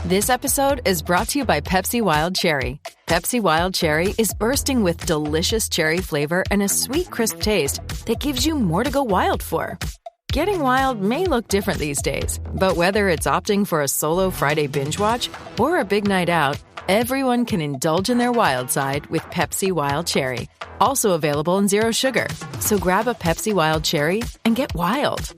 This episode is brought to you by Pepsi Wild Cherry. Pepsi Wild Cherry is bursting with delicious cherry flavor and a sweet, crisp taste that gives you more to go wild for. Getting wild may look different these days, but whether it's opting for a solo Friday binge watch or a big night out, everyone can indulge in their wild side with Pepsi Wild Cherry. Also available in Zero Sugar. So grab a Pepsi Wild Cherry and get wild.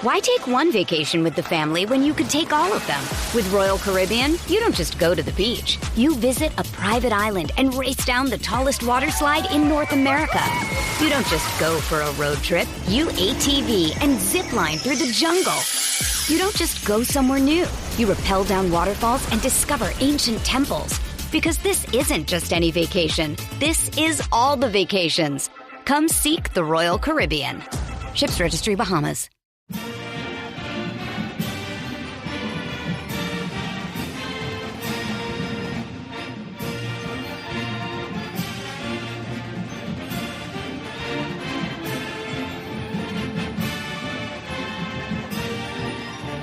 Why take one vacation with the family when you could take all of them? With Royal Caribbean, you don't just go to the beach. You visit a private island and race down the tallest water slide in North America. You don't just go for a road trip. You ATV and zip line through the jungle. You don't just go somewhere new. You rappel down waterfalls and discover ancient temples. Because this isn't just any vacation. This is all the vacations. Come seek the Royal Caribbean. Ships Registry, Bahamas.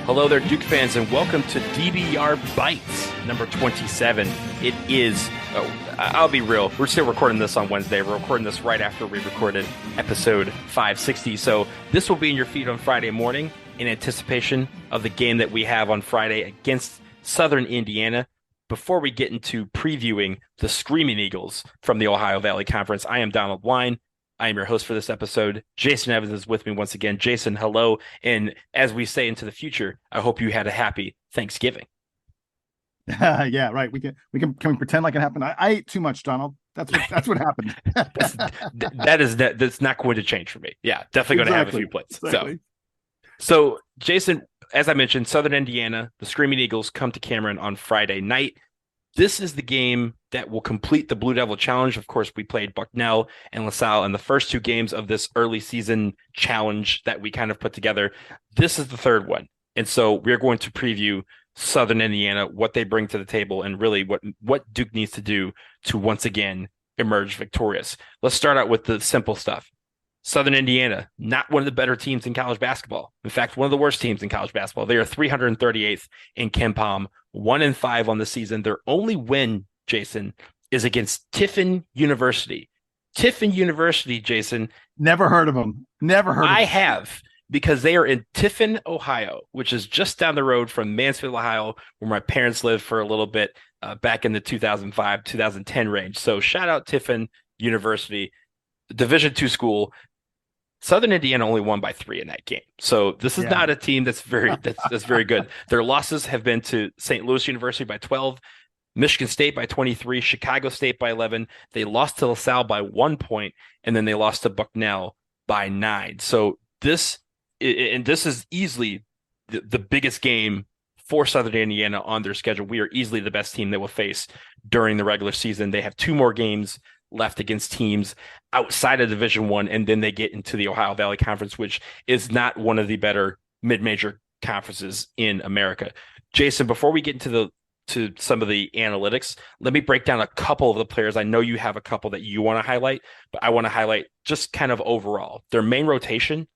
Hello there, Duke fans, and welcome to DBR Bites, number 27. It is, I'll be real, we're still recording this on Wednesday. We're recording this right after we recorded episode 560. So this will be in your feed on Friday morning in anticipation of the game that we have on Friday against Southern Indiana. Before we get into previewing the Screaming Eagles from the Ohio Valley Conference, I am Donald Wine. I am your host for this episode. Jason Evans is with me once again. Jason, hello. And as we say into the future, I hope you had a happy Thanksgiving. Yeah, right. Can we pretend like it happened? I ate too much, Donald. That's what happened. That's not going to change for me. Yeah, definitely going to have a few plates. Exactly. So Jason, as I mentioned, Southern Indiana, the Screaming Eagles come to Cameron on Friday night. This is the game that will complete the Blue Devil Challenge. Of course, we played Bucknell and LaSalle in the first two games of this early season challenge that we kind of put together. This is the third one. And so we're going to preview Southern Indiana, what they bring to the table, and really what Duke needs to do to once again emerge victorious. Let's start out with the simple stuff. Southern Indiana, not one of the better teams in college basketball. In fact, one of the worst teams in college basketball. They are 338th in KenPom, 1-5 on the season. Their only win, Jason, is against Tiffin University. Tiffin University, Jason. Never heard of them. I have, because they are in Tiffin, Ohio, which is just down the road from Mansfield, Ohio, where my parents lived for a little bit back in the 2005, 2010 range. So shout out Tiffin University, Division II school. Southern Indiana only won by 3 in that game. So this is not a team that's very good. Their losses have been to St. Louis University by 12, Michigan State by 23, Chicago State by 11. They lost to LaSalle by 1 point, and then they lost to Bucknell by 9. So this is easily the biggest game for Southern Indiana on their schedule. We are easily the best team they will face during the regular season. They have 2 more games left against teams outside of Division I, and then they get into the Ohio Valley Conference, which is not one of the better mid-major conferences in America. Jason, before we get into some of the analytics, let me break down a couple of the players. I know you have a couple that you want to highlight, but I want to highlight just kind of overall. Their main rotation,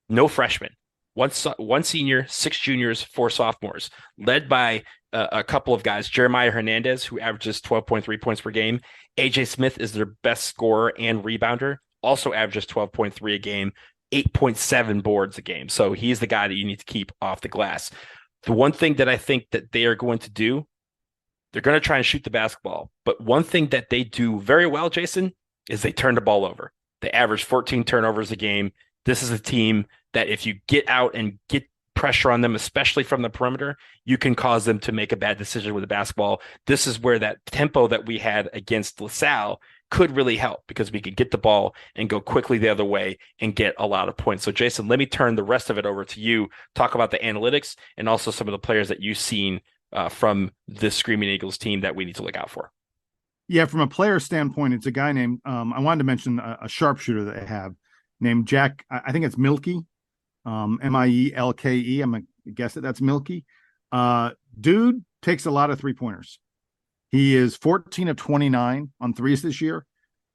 no freshmen. One senior, 6 juniors, 4 sophomores, led by a couple of guys. Jeremiah Hernandez, who averages 12.3 points per game. AJ Smith is their best scorer and rebounder, also averages 12.3 a game, 8.7 boards a game. So he's the guy that you need to keep off the glass. The one thing that I think that they are going to do, they're going to try and shoot the basketball. But one thing that they do very well, Jason, is they turn the ball over. They average 14 turnovers a game. This is a team that if you get out and get pressure on them, especially from the perimeter, you can cause them to make a bad decision with the basketball. This is where that tempo that we had against LaSalle could really help, because we could get the ball and go quickly the other way and get a lot of points. So Jason, let me turn the rest of it over to you. Talk about the analytics and also some of the players that you've seen from the Screaming Eagles team that we need to look out for. Yeah, from a player standpoint, it's a guy named, I wanted to mention a sharpshooter that they have named Jack, I think it's Milky, Mielke. I'm going to guess that's Milky. Dude takes a lot of three-pointers. He is 14 of 29 on threes this year.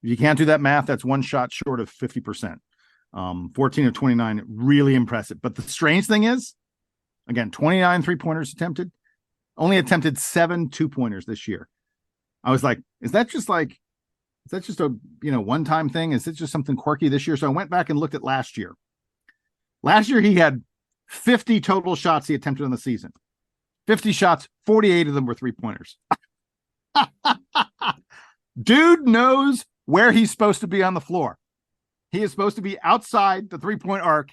If you can't do that math, that's one shot short of 50%. 14 of 29, really impressive. But the strange thing is, Again, 29 3-pointers attempted, only attempted 7 2-pointers this year. I was like, is that just a one-time thing? Is it just something quirky this year? So I went back and looked at last year. Last year, he had 50 total shots he attempted in the season. 50 shots, 48 of them were 3-pointers. Dude knows where he's supposed to be on the floor. He is supposed to be outside the 3-point arc,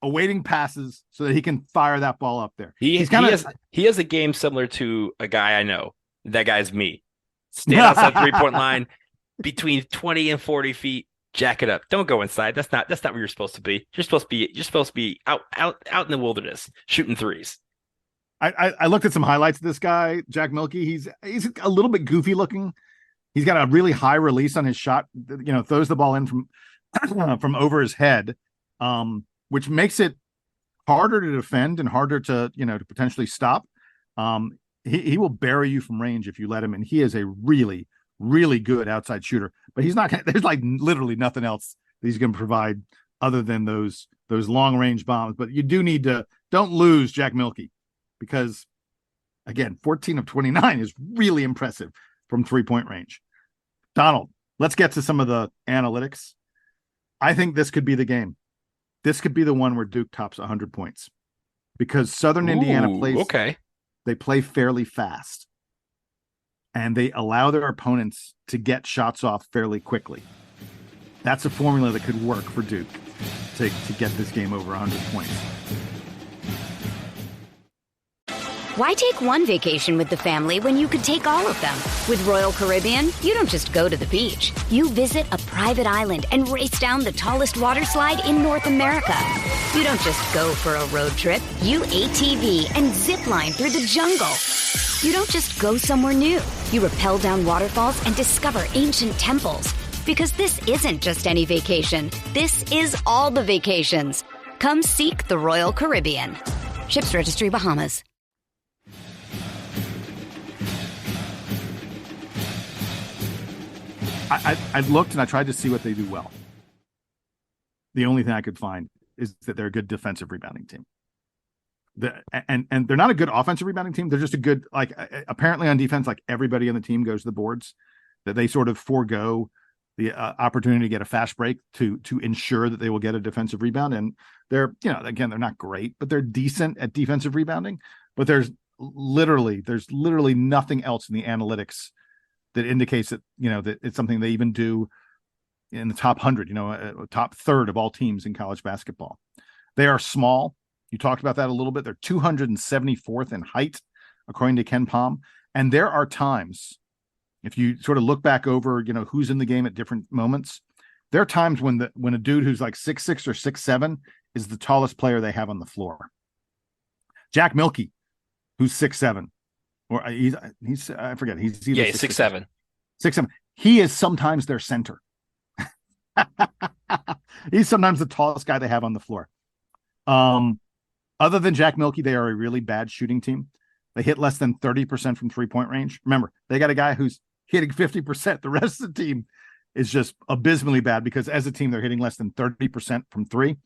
awaiting passes so that he can fire that ball up there. He has a game similar to a guy I know. That guy's me. Stand outside the 3-point line between 20 and 40 feet. Jack it up. Don't go inside. That's not where you're supposed to be. You're supposed to be out in the wilderness shooting threes. I looked at some highlights of this guy, Jack Milky. He's a little bit goofy looking. He's got a really high release on his shot. Throws the ball in from over his head, which makes it harder to defend and harder to potentially stop. He will bury you from range if you let him, and he is a really, really good outside shooter. But he's not. There's like literally nothing else that he's going to provide other than those long range bombs. But you do need to don't lose Jack Milky, because again, 14 of 29 is really impressive from 3-point range. Donald, let's get to some of the analytics. I think this could be the game. This could be the one where Duke tops 100 points, because Southern Indiana they play fairly fast, and they allow their opponents to get shots off fairly quickly. That's a formula that could work for Duke to get this game over 100 points. Why take one vacation with the family when you could take all of them? With Royal Caribbean, you don't just go to the beach. You visit a private island and race down the tallest water slide in North America. You don't just go for a road trip. You ATV and zip line through the jungle. You don't just go somewhere new. You rappel down waterfalls and discover ancient temples. Because this isn't just any vacation. This is all the vacations. Come seek the Royal Caribbean. Ships Registry, Bahamas. I looked and I tried to see what they do well. The only thing I could find is that they're a good defensive rebounding team. And they're not a good offensive rebounding team. They're just a good, apparently on defense, like everybody on the team goes to the boards, that they sort of forego the opportunity to get a fast break to ensure that they will get a defensive rebound. And they're, again, they're not great, but they're decent at defensive rebounding. But there's literally nothing else in the analytics that indicates that, that it's something they even do in the top 100, top third of all teams in college basketball. They are small. You talked about that a little bit. They're 274th in height, according to Ken Pom. And there are times, if you sort of look back over, who's in the game at different moments, there are times when a dude who's like 6'6" or 6'7" is the tallest player they have on the floor. Jack Milky, who's 6'7", or he's I forget, he's either 6'7". 6'7". He is sometimes their center. He's sometimes the tallest guy they have on the floor. Other than Jack Milky, they are a really bad shooting team. They hit less than 30% from 3-point range. Remember, they got a guy who's hitting 50%. The rest of the team is just abysmally bad, because as a team, they're hitting less than 30% from 3.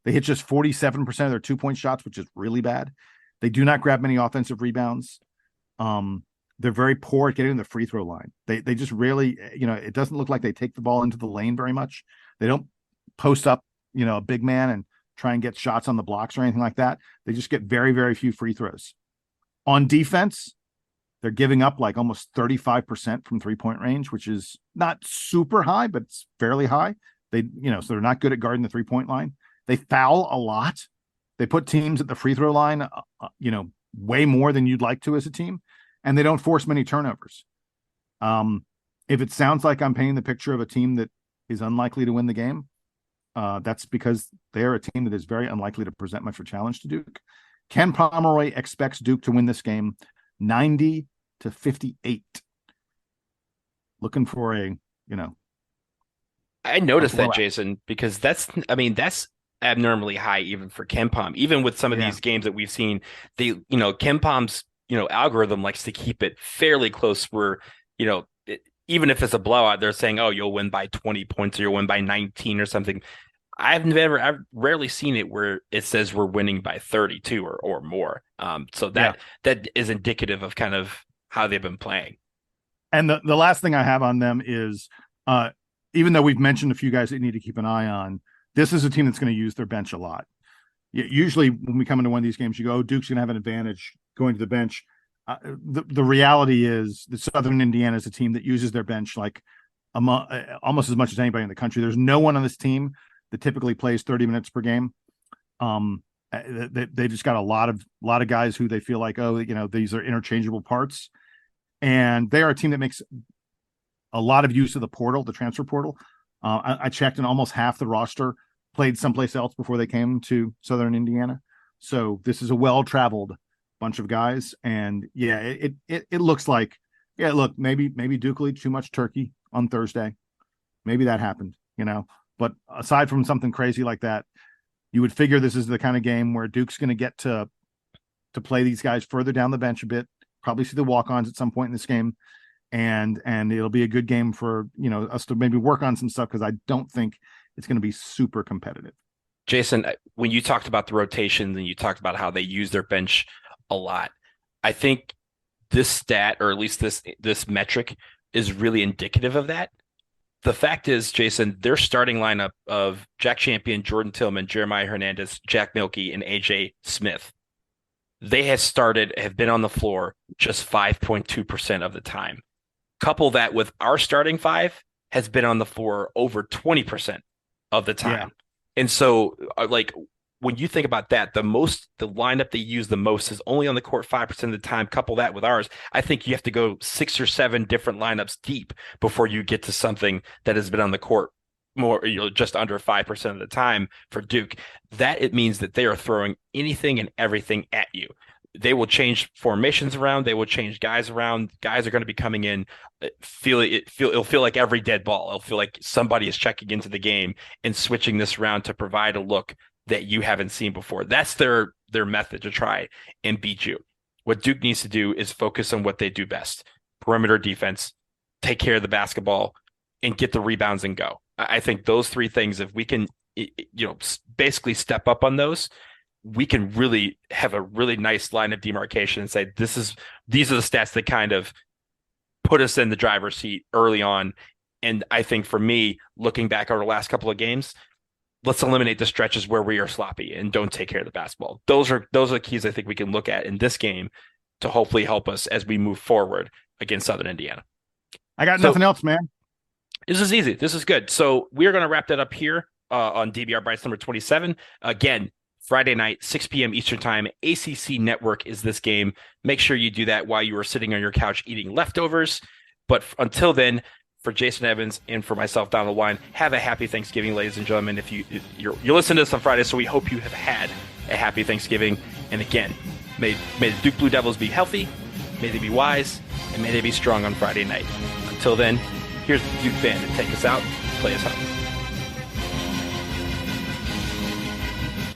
They hit just 47% of their 2-point shots, which is really bad. They do not grab many offensive rebounds. They're very poor at getting the free throw line. They just really, it doesn't look like they take the ball into the lane very much. They don't post up, a big man and try and get shots on the blocks or anything like that. They just get very, very few free throws. On defense, they're giving up like almost 35% from 3-point range, which is not super high, but it's fairly high. So they're not good at guarding the 3-point line. They foul a lot. They put teams at the free throw line, way more than you'd like to as a team, and they don't force many turnovers. If it sounds like I'm painting the picture of a team that is unlikely to win the game, that's because they're a team that is very unlikely to present much of a challenge to Duke. Ken Pomeroy expects Duke to win this game 90-58. Looking for I noticed that, Jason, because that's abnormally high even for Ken Pom. Even with some of these games that we've seen, Ken Pom's, algorithm likes to keep it fairly close where, even if it's a blowout, they're saying, oh, you'll win by 20 points or you'll win by 19 or something. I've rarely seen it where it says we're winning by 32 or more. So that is indicative of kind of how they've been playing. And the last thing I have on them is, even though we've mentioned a few guys that you need to keep an eye on, this is a team that's going to use their bench a lot. Usually when we come into one of these games, you go, oh, Duke's going to have an advantage going to the bench. The reality is that Southern Indiana is a team that uses their bench like almost as much as anybody in the country. There's no one on this team that typically plays 30 minutes per game. They just got a lot of guys who they feel like, oh, these are interchangeable parts. And they are a team that makes a lot of use of the portal, the transfer portal. I checked, and almost half the roster played someplace else before they came to Southern Indiana. So this is a well-traveled bunch of guys. And yeah, it looks like, look, maybe Duke will eat too much turkey on Thursday. Maybe that happened, But aside from something crazy like that, you would figure this is the kind of game where Duke's going to get to play these guys further down the bench a bit, probably see the walk-ons at some point in this game. And it'll be a good game for, us to maybe work on some stuff, because I don't think it's going to be super competitive. Jason, when you talked about the rotations and you talked about how they use their bench a lot, I think this stat, or at least this metric, is really indicative of that. The fact is, Jason, their starting lineup of Jack Champion, Jordan Tillman, Jeremiah Hernandez, Jack Milkey, and AJ Smith, they have been on the floor just 5.2% of the time. Couple that with our starting five has been on the floor over 20% of the time. Yeah. And so, when you think about that, the lineup they use the most is only on the court 5% of the time. Couple that with ours, I think you have to go 6 or 7 different lineups deep before you get to something that has been on the court more, just under 5% of the time for Duke. That it means that they are throwing anything and everything at you. They will change formations around. They will change guys around. Guys are going to be coming in. It'll feel like every dead ball. It'll feel like somebody is checking into the game and switching this around to provide a look that you haven't seen before. That's their method to try and beat you. What Duke needs to do is focus on what they do best: perimeter defense, take care of the basketball, and get the rebounds and go. I think those 3 things, if we can, basically step up on those, we can really have a really nice line of demarcation and say, these are the stats that kind of put us in the driver's seat early on. And I think for me, looking back over the last couple of games, let's eliminate the stretches where we are sloppy and don't take care of the basketball. Those are the keys I think we can look at in this game to hopefully help us as we move forward against Southern Indiana. I got nothing else, man. This is easy. This is good. So we're going to wrap that up here on DBR Bites number 27. Again, Friday night, 6 p.m. Eastern Time. ACC Network is this game. Make sure you do that while you are sitting on your couch eating leftovers. But until then, for Jason Evans and for myself, Donald Wine, have a happy Thanksgiving, ladies and gentlemen. If you're listening to this on Friday, so we hope you have had a happy Thanksgiving. And again, may the Duke Blue Devils be healthy, may they be wise, and may they be strong on Friday night. Until then, here's the Duke band to take us out, play us home.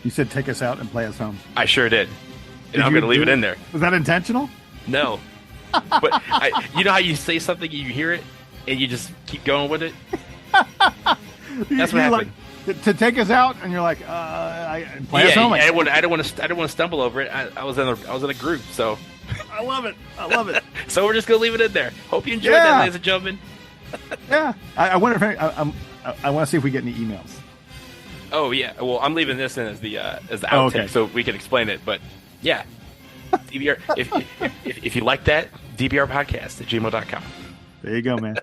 You said take us out and play us home. I sure did. And I'm going to leave it in there. Was that intentional? No. But you know how you say something, you hear it, and you just keep going with it? That's what happened. To take us out, and you're like, play us home. I don't want to stumble over it. I was in a group, so. I love it. So we're just going to leave it in there. Hope you enjoyed that, ladies and gentlemen. Yeah. I wonder if I want to see if we get any emails. Oh yeah, well I'm leaving this in as the outtake, so we can explain it. But yeah, DBR. if you like that, DBR podcast at gmail.com. There you go, man.